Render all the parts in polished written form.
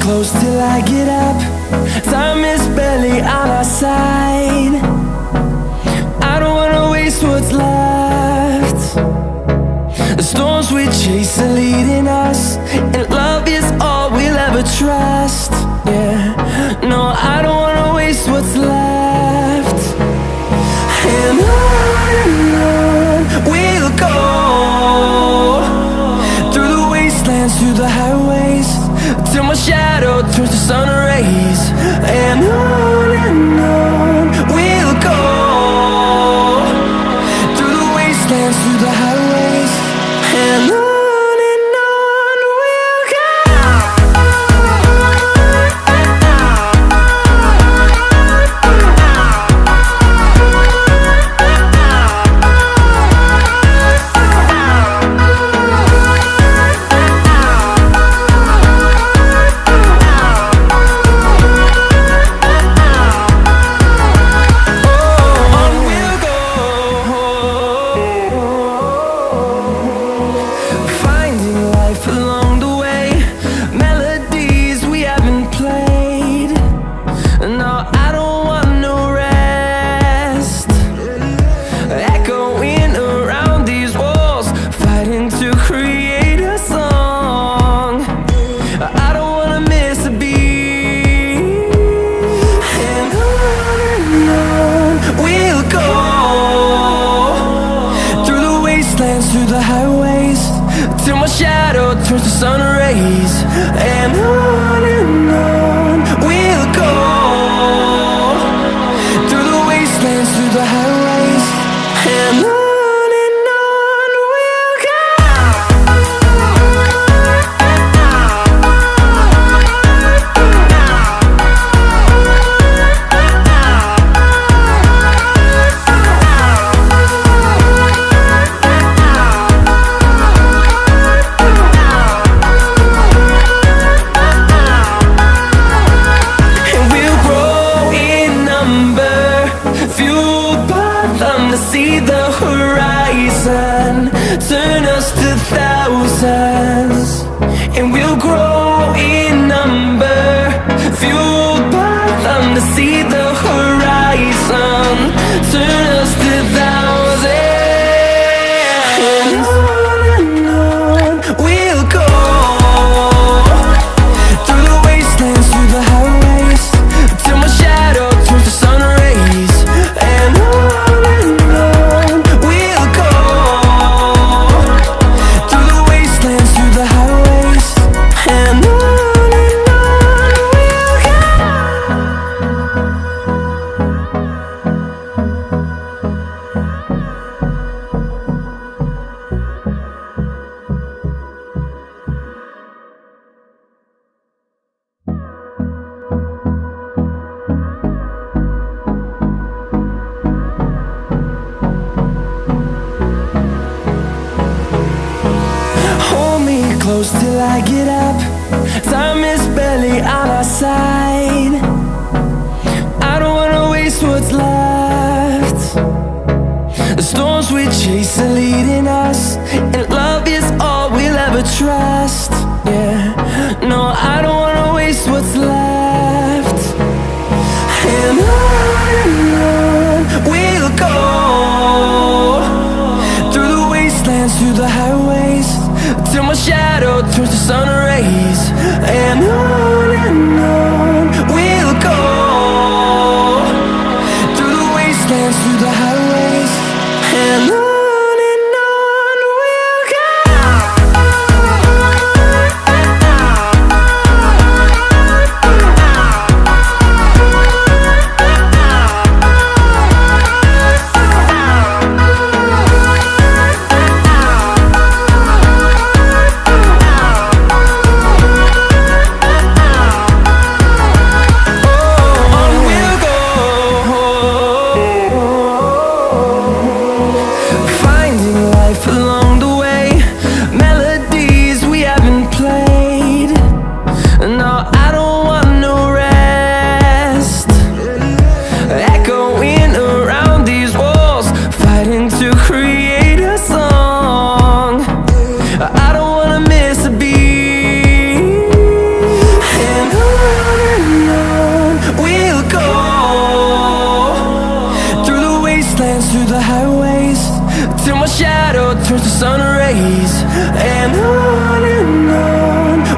close till I get up. Time is barely on our side. I don't wanna waste what's left. The storms we chase are leading us, and love is all we'll ever trust. Yeah, no, I don't wanna waste what's left. And on we'll go, through the wastelands, through the highways, till my shadow turns to sun rays. And on we'll go, through the wastelands, through the highways, and on we'll go. Through the highways, till my shadow turns to sun rays. And on we'll go, through the wastelands, through the highways, and on we'll go. See the horizon, turn us to thousands, and we'll grow in number, fueled by them to see the horizon, turn us to thousands. And on we'll go, through the wastelands, through the highways, till my shadow turns to sun rays. And on we'll go, through the wastelands, through the highways, and on we'll go. Hold me close till I get up. Time is barely on our side. I don't wanna waste what's left. The storms we chase are leading us, and love is all we'll ever trust. Yeah, no, I don't wanna waste what's left. And on we'll go, through the wastelands, through the highways, till my shadow turns to sun rays. And on we'll go, through the wastelands, through the highways, and on we'll go. sun rays, and on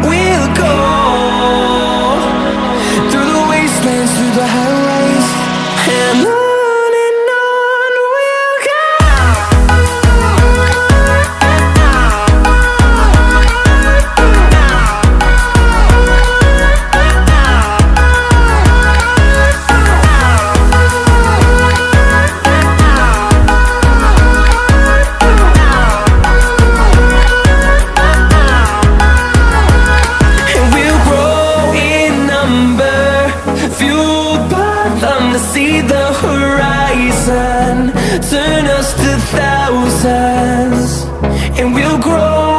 we'll go, through the wastelands, through the highways, and on we'll go. See the horizon, turn us to thousands, and we'll grow